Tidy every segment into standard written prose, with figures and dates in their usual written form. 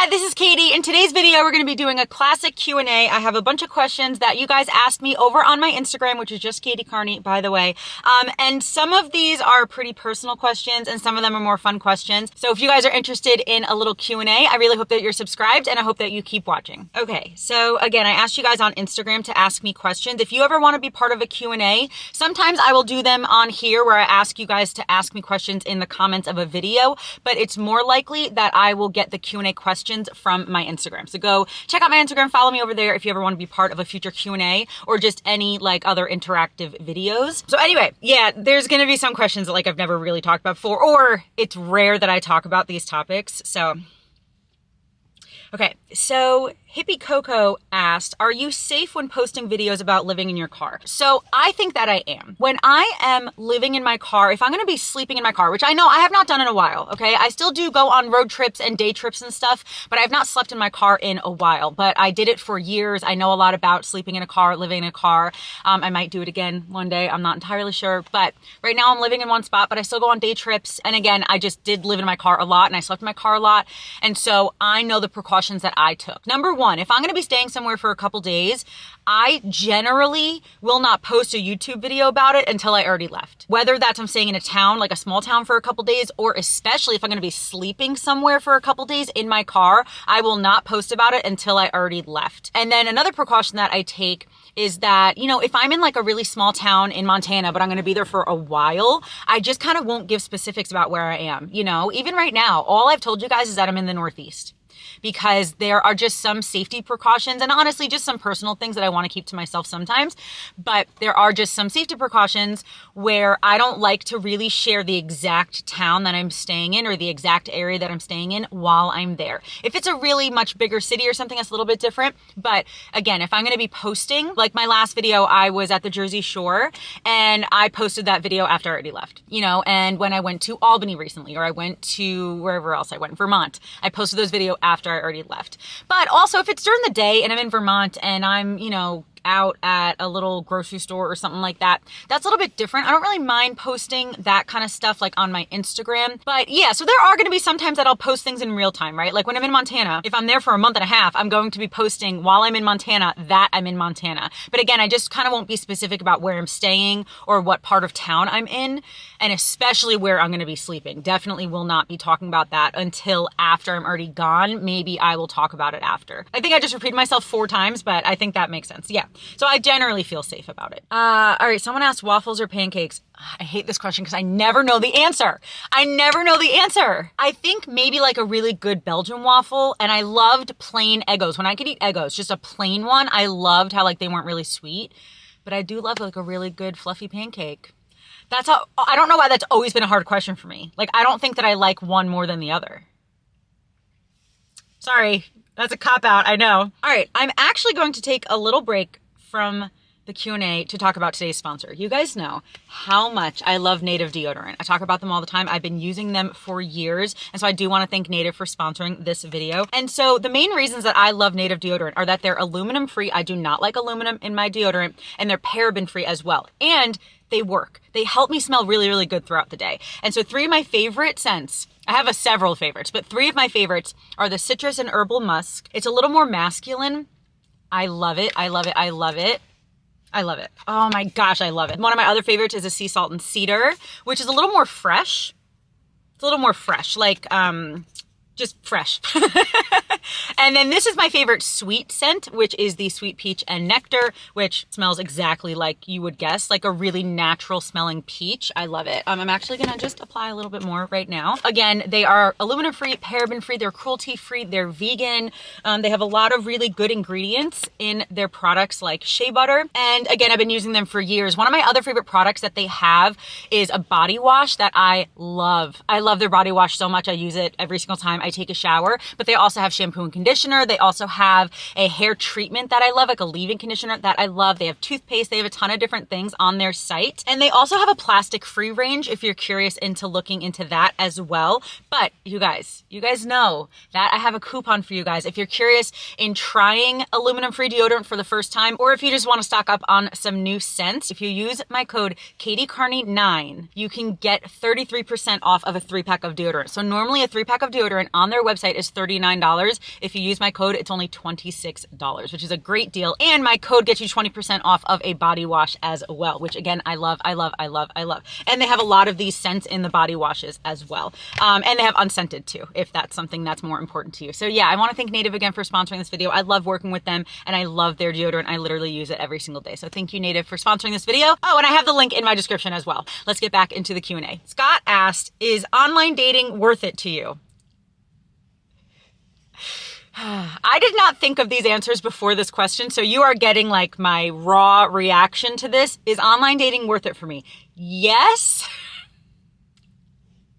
Hi, this is Katie. In today's video, we're going to be doing a classic Q&A. I have a bunch of questions that you guys asked me over on my Instagram, which is just Katie Carney, by the way. And some of these are pretty personal questions and some of them are more fun questions. So if you guys are interested in a little Q&A, I really hope that you're subscribed and I hope that you keep watching. Okay, so again, I asked you guys on Instagram to ask me questions. If you ever want to be part of a Q&A, sometimes I will do them on here where I ask you guys to ask me questions in the comments of a video, but it's more likely that I will get the Q&A questions from my Instagram. So go check out my Instagram, follow me over there if you ever want to be part of a future Q&A or just any like other interactive videos. So anyway, yeah, there's going to be some questions that like I've never really talked about before, or it's rare that I talk about these topics. So okay, so Hippie Coco asked, are you safe when posting videos about living in your car? So I think that I am. When I am living in my car, if I'm going to be sleeping in my car, which I know I have not done in a while, okay? I still do go on road trips and day trips and stuff, but I've not slept in my car in a while. But I did it for years. I know a lot about sleeping in a car, living in a car. I might do it again one day. I'm not entirely sure. But right now I'm living in one spot, but I still go on day trips. And again, I just did live in my car a lot and I slept in my car a lot. And so I know the precautions that I took. Number one, if I'm going to be staying somewhere for a couple days, I generally will not post a YouTube video about it until I already left. Whether that's I'm staying in a town, like a small town for a couple days, or especially if I'm going to be sleeping somewhere for a couple days in my car, I will not post about it until I already left. And then another precaution that I take is that, you know, if I'm in like a really small town in Montana, but I'm going to be there for a while, I just kind of won't give specifics about where I am. You know, even right now, all I've told you guys is that I'm in the Northeast, because there are just some safety precautions and honestly just some personal things that I want to keep to myself sometimes. But there are just some safety precautions where I don't like to really share the exact town that I'm staying in or the exact area that I'm staying in while I'm there. If it's a really much bigger city or something, that's a little bit different. But again, if I'm going to be posting, like my last video, I was at the Jersey Shore and I posted that video after I already left, you know, and when I went to Albany recently, or I went to wherever else I went, Vermont, I posted those videos after I already left. But also if it's during the day and I'm in Vermont and I'm, you know, out at a little grocery store or something like that, that's a little bit different. I don't really mind posting that kind of stuff like on my Instagram. But yeah, so there are going to be some times that I'll post things in real time, right? Like when I'm in Montana, if I'm there for a month and a half, I'm going to be posting while I'm in Montana that I'm in Montana. But again, I just kind of won't be specific about where I'm staying or what part of town I'm in, and especially where I'm going to be sleeping. Definitely will not be talking about that until after I'm already gone. Maybe I will talk about it after. I think I just repeated myself 4 times, but I think that makes sense. Yeah. So I generally feel safe about it. All right, someone asked waffles or pancakes. I hate this question because I never know the answer. I think maybe like a really good Belgian waffle, and I loved plain Eggos. When I could eat Eggos, just a plain one, I loved how like they weren't really sweet, but I do love like a really good fluffy pancake. That's how, I don't know why that's always been a hard question for me. Like, I don't think that I like one more than the other. Sorry, that's a cop-out, I know. All right, I'm actually going to take a little break from the Q&A to talk about today's sponsor. You guys know how much I love Native deodorant. I talk about them all the time. I've been using them for years. And so I do want to thank Native for sponsoring this video. And so the main reasons that I love Native deodorant are that they're aluminum free. I do not like aluminum in my deodorant, and they're paraben free as well. And they work. They help me smell really, really good throughout the day. And so 3 of my favorite scents, I have several favorites, but 3 of my favorites are the citrus and herbal musk. It's a little more masculine. I love it. I love it. I love it. I love it. Oh my gosh, I love it. One of my other favorites is a sea salt and cedar, which is a little more fresh. It's a little more fresh, like just fresh. And then this is my favorite sweet scent, which is the sweet peach and nectar, which smells exactly like you would guess, like a really natural smelling peach. I love it. I'm actually gonna just apply a little bit more right now. Again, they are aluminum free, paraben free, they're cruelty free, they're vegan. They have a lot of really good ingredients in their products like shea butter. And again, I've been using them for years. One of my other favorite products that they have is a body wash that I love. I love their body wash so much. I use it every single time I take a shower, but they also have shampoo and conditioner. They also have a hair treatment that I love, like a leave-in conditioner that I love. They have toothpaste. They have a ton of different things on their site. And they also have a plastic-free range if you're curious into looking into that as well. But you guys know that I have a coupon for you guys. If you're curious in trying aluminum-free deodorant for the first time, or if you just want to stock up on some new scents, if you use my code KatieCarney9, you can get 33% off of a 3-pack of deodorant. So normally a 3-pack of deodorant on their website is $39. If you use my code, it's only $26, which is a great deal. And my code gets you 20% off of a body wash as well, which again, I love. And they have a lot of these scents in the body washes as well. And they have unscented too, if that's something that's more important to you. So yeah, I want to thank Native again for sponsoring this video. I love working with them and I love their deodorant. I literally use it every single day. So thank you, Native, for sponsoring this video. Oh, and I have the link in my description as well. Let's get back into the Q&A. Scott asked, is online dating worth it to you? I did not think of these answers before this question, so you are getting like my raw reaction to this. Is online dating worth it for me? Yes.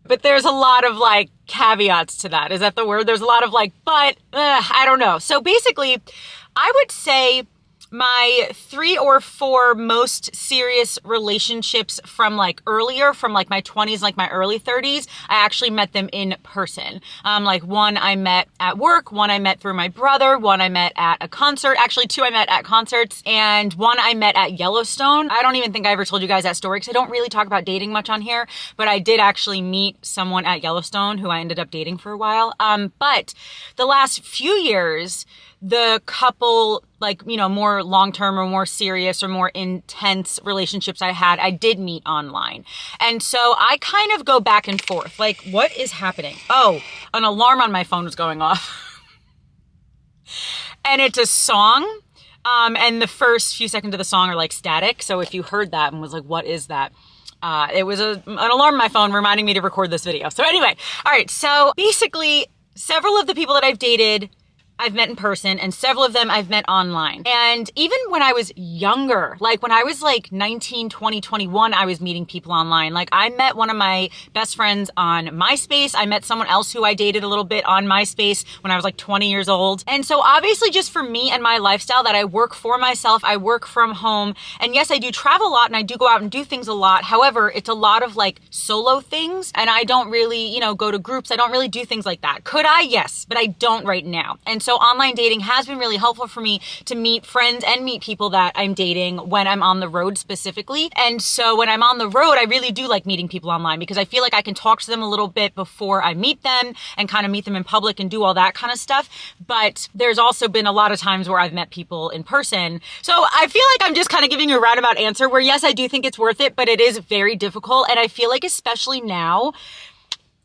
But there's a lot of like caveats to that. Is that the word? There's a lot of like, but I don't know. So basically, I would say my 3 or 4 most serious relationships from like earlier, from like my 20s, like my early 30s, I actually met them in person. Like one I met at work, one I met through my brother, one I met at a concert, actually 2 I met at concerts, and one I met at Yellowstone. I don't even think I ever told you guys that story because I don't really talk about dating much on here, but I did actually meet someone at Yellowstone who I ended up dating for a while. But the last few years, the couple, like, you know, more long-term or more serious or more intense relationships I had, I did meet online. And so I kind of go back and forth. Like, what is happening? Oh, an alarm on my phone was going off. And it's a song. And the first few seconds of the song are like static. So if you heard that and was like, what is that? It was an alarm on my phone reminding me to record this video. So anyway, all right. So basically, several of the people that I've dated, I've met in person, and several of them I've met online. And even when I was younger, like when I was like 19, 20, 21, I was meeting people online. Like I met one of my best friends on MySpace. I met someone else who I dated a little bit on MySpace when I was like 20 years old. And so obviously just for me and my lifestyle that I work for myself, I work from home. And yes, I do travel a lot and I do go out and do things a lot. However, it's a lot of like solo things and I don't really, you know, go to groups. I don't really do things like that. Could I? Yes, but I don't right now. And so online dating has been really helpful for me to meet friends and meet people that I'm dating when I'm on the road specifically. And so when I'm on the road, I really do like meeting people online because I feel like I can talk to them a little bit before I meet them and kind of meet them in public and do all that kind of stuff. But there's also been a lot of times where I've met people in person. So I feel like I'm just kind of giving you a roundabout answer where yes, I do think it's worth it, but it is very difficult. And I feel like especially now,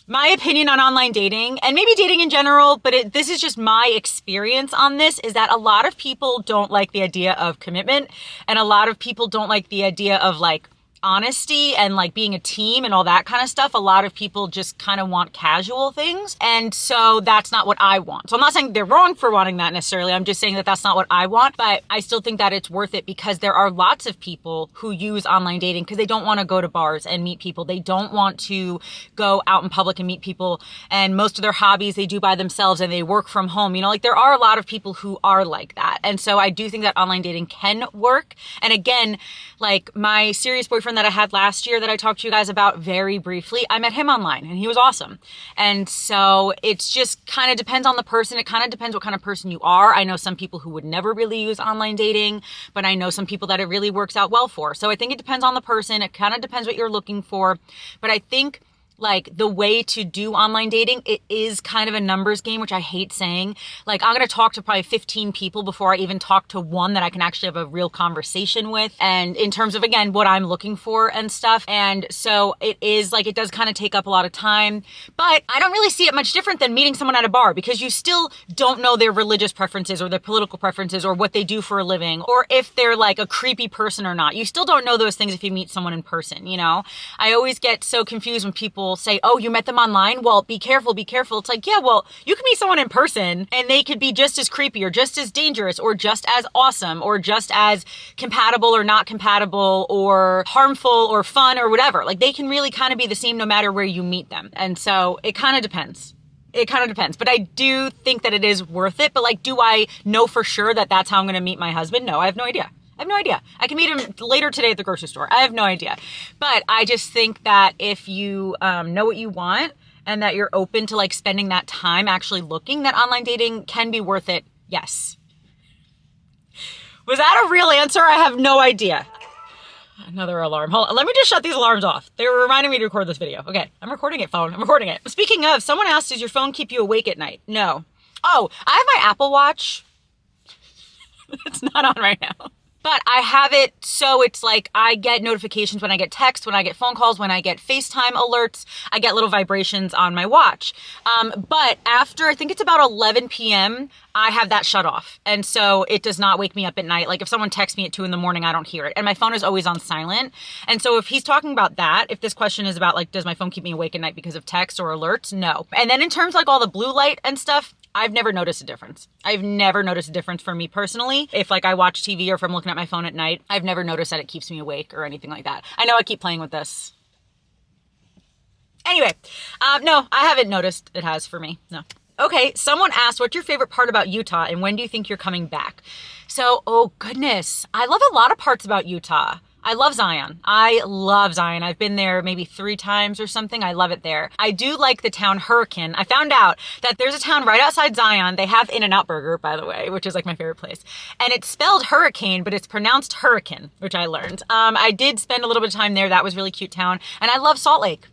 my opinion on online dating and maybe dating in general, but this is just my experience on this, is that a lot of people don't like the idea of commitment and a lot of people don't like the idea of like honesty and like being a team and all that kind of stuff. A lot of people just kind of want casual things. And so that's not what I want. So I'm not saying they're wrong for wanting that necessarily. I'm just saying that that's not what I want, but I still think that it's worth it because there are lots of people who use online dating because they don't want to go to bars and meet people. They don't want to go out in public and meet people. And most of their hobbies they do by themselves and they work from home. You know, like there are a lot of people who are like that. And so I do think that online dating can work. And again, like my serious boyfriend that I had last year that I talked to you guys about very briefly, I met him online and he was awesome. And so it's just kind of depends on the person. It kind of depends what kind of person you are. I know some people who would never really use online dating, but I know some people that it really works out well for. So I think it depends on the person. It kind of depends what you're looking for. But I think like the way to do online dating, it is kind of a numbers game, which I hate saying. Like I'm going to talk to probably 15 people before I even talk to one that I can actually have a real conversation with. And in terms of, again, what I'm looking for and stuff. And so it is like, it does kind of take up a lot of time, but I don't really see it much different than meeting someone at a bar because you still don't know their religious preferences or their political preferences or what they do for a living or if they're like a creepy person or not. You still don't know those things if you meet someone in person, you know? I always get so confused when people say, oh, you met them online? Well, be careful, be careful. It's like, yeah, well, you can meet someone in person and they could be just as creepy or just as dangerous or just as awesome or just as compatible or not compatible or harmful or fun or whatever. Like they can really kind of be the same no matter where you meet them. And so it kind of depends. It kind of depends, but I do think that it is worth it. But like, do I know for sure that that's how I'm going to meet my husband? No, I have no idea. I have no idea. I can meet him later today at the grocery store. I have no idea. But I just think that if you know what you want and that you're open to like spending that time actually looking, that online dating can be worth it. Yes. Was that a real answer? I have no idea. Another alarm. Hold on. Let me just shut these alarms off. They were reminding me to record this video. Okay, I'm recording it, phone. I'm recording it. Speaking of, someone asked, does your phone keep you awake at night? No. Oh, I have my Apple Watch. It's not on right now. But I have it so it's like I get notifications when I get texts, when I get phone calls, when I get FaceTime alerts. I get little vibrations on my watch. But after, I think it's about 11 p.m., I have that shut off. And so it does not wake me up at night. Like if someone texts me at 2 a.m, I don't hear it. And my phone is always on silent. And so if he's talking about that, if this question is about like, does my phone keep me awake at night because of texts or alerts? No. And then in terms of like all the blue light and stuff, I've never noticed a difference. I've never noticed a difference for me personally. If like I watch TV or if I'm looking at my phone at night, I've never noticed that it keeps me awake or anything like that. I know I keep playing with this. Anyway, no, I haven't noticed it has for me. No. Okay, someone asked, what's your favorite part about Utah and when do you think you're coming back? So, oh goodness, I love a lot of parts about Utah. I love Zion. I love Zion. I've been there maybe 3 times or something. I love it there. I do like the town Hurricane. I found out that there's a town right outside Zion. They have In-N-Out Burger, by the way, which is like my favorite place. And it's spelled Hurricane, but it's pronounced Hurricane, which I learned. I did spend a little bit of time there. That was a really cute town. And I love Salt Lake.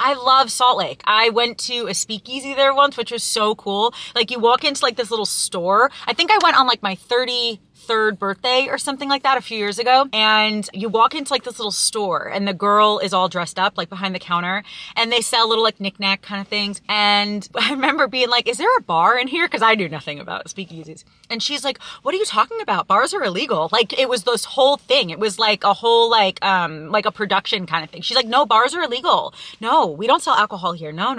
I love Salt Lake. I went to a speakeasy there once, which was so cool. Like you walk into like this little store. I think I went on like my 33rd birthday or something like that a few years ago. And you walk into like this little store and the girl is all dressed up like behind the counter and they sell little like knickknack kind of things. And I remember being like, is there a bar in here? Cause I knew nothing about speakeasies. And she's like, what are you talking about? Bars are illegal. Like it was this whole thing. It was like a whole like a production kind of thing. She's like, no, bars are illegal. No, we don't sell alcohol here. No.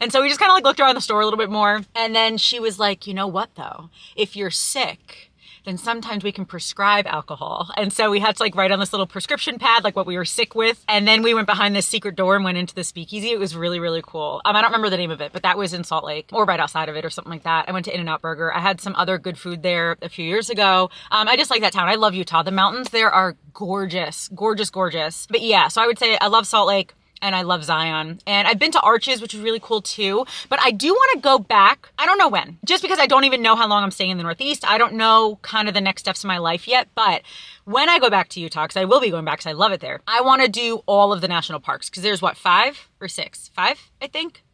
And so we just kind of like looked around the store a little bit more. And then she was like, you know what though? If you're sick, then sometimes we can prescribe alcohol. And so we had to like write on this little prescription pad, like what we were sick with. And then we went behind this secret door and went into the speakeasy. It was really, really cool. I don't remember the name of it, but that was in Salt Lake or right outside of it or something like that. I went to In-N-Out Burger. I had some other good food there a few years ago. I just like that town. I love Utah. The mountains there are gorgeous, gorgeous, gorgeous. But yeah, so I would say I love Salt Lake. And I love Zion. And I've been to Arches, which is really cool too. But I do want to go back. I don't know when. Just because I don't even know how long I'm staying in the Northeast. I don't know kind of the next steps in my life yet. But when I go back to Utah, because I will be going back because I love it there, I want to do all of the national parks. Because there's what, 5 or 6? 5, I think?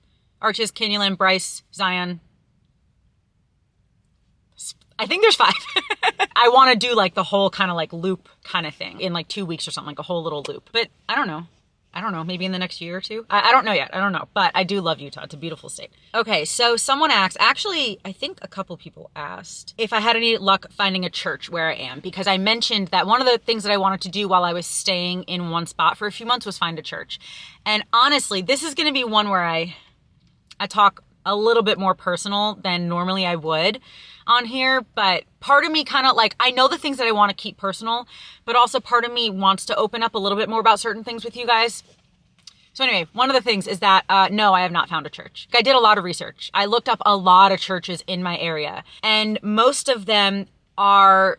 Arches, Canyonland, Bryce, Zion. I think there's 5. I want to do like the whole kind of like loop kind of thing in like 2 weeks or something, like a whole little loop. But I don't know. Maybe in the next year or 2. I don't know yet. I don't know. But I do love Utah. It's a beautiful state. Okay, so someone asked, actually, I think a couple people asked if I had any luck finding a church where I am, because I mentioned that one of the things that I wanted to do while I was staying in one spot for a few months was find a church. And honestly, this is going to be one where I talk a little bit more personal than normally I would on here, but part of me kind of like, I know the things that I want to keep personal, but also part of me wants to open up a little bit more about certain things with you guys. So anyway, one of the things is that, no, I have not found a church. I did a lot of research. I looked up a lot of churches in my area, and most of them are,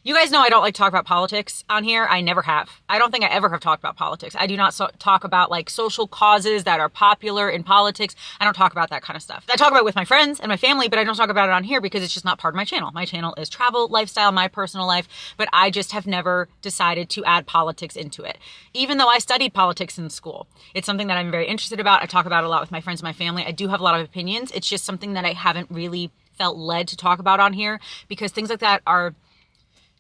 you guys know I don't like to talk about politics on here. I never have. I don't think I ever have talked about politics. I do not talk about like social causes that are popular in politics. I don't talk about that kind of stuff. I talk about it with my friends and my family, but I don't talk about it on here because it's just not part of my channel. My channel is travel, lifestyle, my personal life, but I just have never decided to add politics into it. Even though I studied politics in school, it's something that I'm very interested about. I talk about it a lot with my friends and my family. I do have a lot of opinions. It's just something that I haven't really felt led to talk about on here because things like that are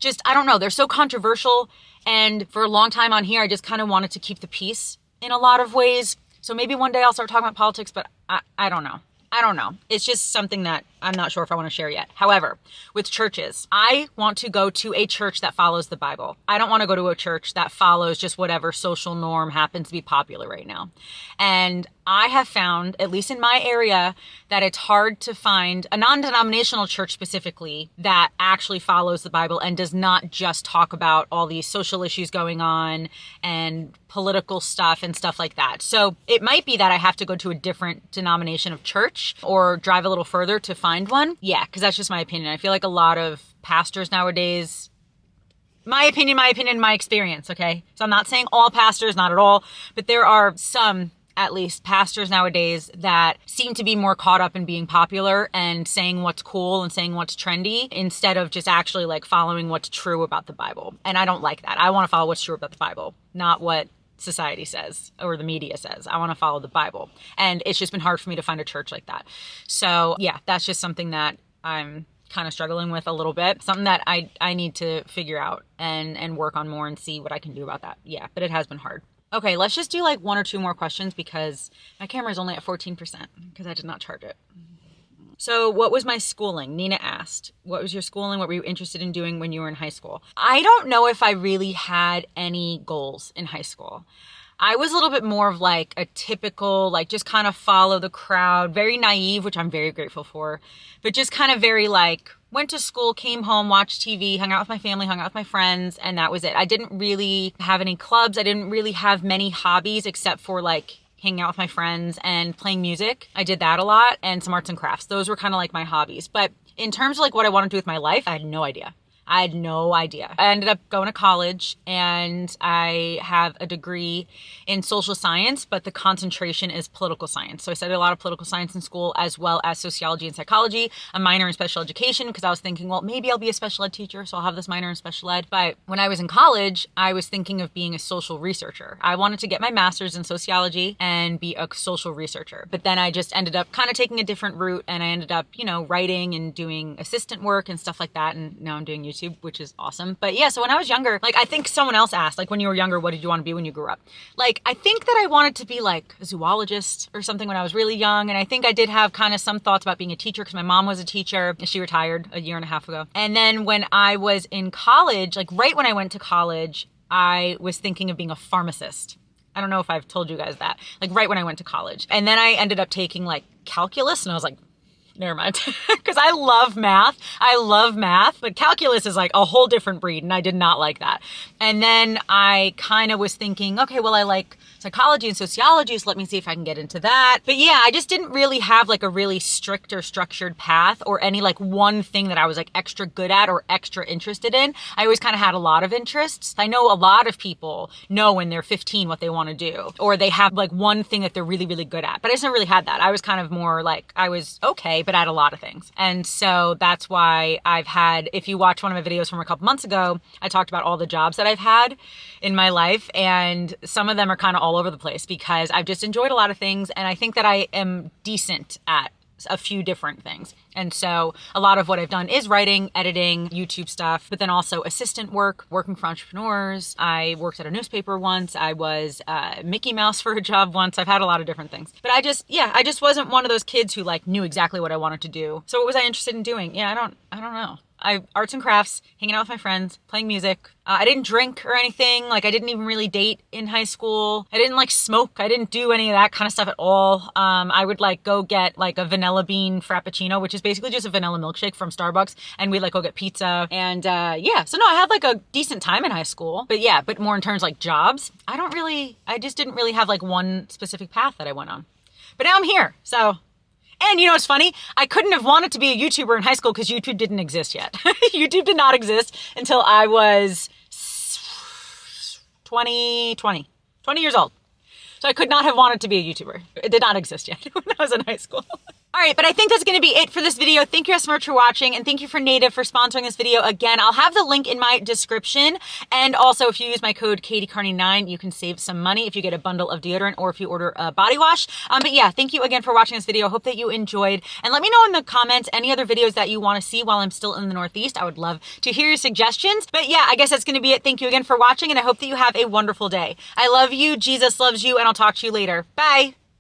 just, I don't know, they're so controversial. And for a long time on here, I just kind of wanted to keep the peace in a lot of ways. So maybe one day I'll start talking about politics, but I don't know. It's just something that I'm not sure if I want to share yet. However, with churches, I want to go to a church that follows the Bible. I don't want to go to a church that follows just whatever social norm happens to be popular right now. And I have found, at least in my area, that it's hard to find a non-denominational church specifically that actually follows the Bible and does not just talk about all these social issues going on and political stuff and stuff like that. So it might be that I have to go to a different denomination of church or drive a little further to find one. Yeah, because that's just my opinion. I feel like a lot of pastors nowadays, my opinion, my experience, okay? So I'm not saying all pastors, not at all, but there are some at least pastors nowadays that seem to be more caught up in being popular and saying what's cool and saying what's trendy instead of just actually like following what's true about the Bible. And I don't like that. I want to follow what's true about the Bible, not what society says or the media says. I want to follow the Bible. And it's just been hard for me to find a church like that. So yeah, that's just something that I'm kind of struggling with a little bit. Something that I need to figure out and work on more and see what I can do about that. Yeah, but it has been hard. Okay, let's just do like 1 or 2 more questions because my camera is only at 14% because I did not charge it. So what was my schooling? Nina asked, what was your schooling? What were you interested in doing when you were in high school? I don't know if I really had any goals in high school. I was a little bit more of like a typical, like just kind of follow the crowd, very naive, which I'm very grateful for, but just kind of very like went to school, came home, watched TV, hung out with my family, hung out with my friends, and that was it. I didn't really have any clubs. I didn't really have many hobbies except for like hanging out with my friends and playing music. I did that a lot, and some arts and crafts. Those were kind of like my hobbies. But in terms of like what I want to do with my life, I had no idea. I ended up going to college and I have a degree in social science, but the concentration is political science. So I studied a lot of political science in school as well as sociology and psychology, a minor in special education because I was thinking, well, maybe I'll be a special ed teacher, so I'll have this minor in special ed. But when I was in college, I was thinking of being a social researcher. I wanted to get my master's in sociology and be a social researcher. But then I just ended up kind of taking a different route and I ended up, writing and doing assistant work and stuff like that. And now I'm doing YouTube, which is awesome. But yeah, so when I was younger, like I think someone else asked, like when you were younger, what did you want to be when you grew up? Like, I think that I wanted to be like a zoologist or something when I was really young. And I think I did have kind of some thoughts about being a teacher because my mom was a teacher and she retired a year and a half ago. And then when I was in college, like right when I went to college, I was thinking of being a pharmacist. I don't know if I've told you guys that, like right when I went to college. And then I ended up taking like calculus and I was like, never mind. Because I love math, but calculus is like a whole different breed, and I did not like that. And then I kind of was thinking, okay, well, I like psychology and sociology, so let me see if I can get into that. But yeah, I just didn't really have like a really strict or structured path or any like one thing that I was like extra good at or extra interested in. I always kind of had a lot of interests. I know a lot of people know when they're 15 what they want to do, or they have like one thing that they're really, really good at. But I just never really had that. I was kind of more like, I was okay, but at a lot of things. And so that's why I've had, if you watch one of my videos from a couple months ago, I talked about all the jobs that I've had in my life. And some of them are kind of all over the place because I've just enjoyed a lot of things. And I think that I am decent at a few different things. And so a lot of what I've done is writing, editing, YouTube stuff, but then also assistant work, working for entrepreneurs. I worked at a newspaper once. I was Mickey Mouse for a job once. I've had a lot of different things, but I just wasn't one of those kids who like knew exactly what I wanted to do. So what was I interested in doing? Yeah, I don't know. Arts and crafts, hanging out with my friends, playing music. I didn't drink or anything. Like I didn't even really date in high school. I didn't like smoke. I didn't do any of that kind of stuff at all. I would like go get like a vanilla bean frappuccino, which is basically just a vanilla milkshake from Starbucks. And we'd like go get pizza. And yeah, so no, I had like a decent time in high school. But yeah, but more in terms of like jobs, I just didn't really have like one specific path that I went on. But now I'm here, so. And you know what's funny? I couldn't have wanted to be a YouTuber in high school because YouTube didn't exist yet. YouTube did not exist until I was 20 years old. So I could not have wanted to be a YouTuber. It did not exist yet when I was in high school. All right, but I think that's going to be it for this video. Thank you so much for watching, and thank you for Native for sponsoring this video. Again, I'll have the link in my description, and also if you use my code KatieCarney9, you can save some money if you get a bundle of deodorant or if you order a body wash. But yeah, thank you again for watching this video. Hope that you enjoyed, and let me know in the comments any other videos that you want to see while I'm still in the Northeast. I would love to hear your suggestions. But yeah, I guess that's going to be it. Thank you again for watching, and I hope that you have a wonderful day. I love you, Jesus loves you, and I'll talk to you later. Bye.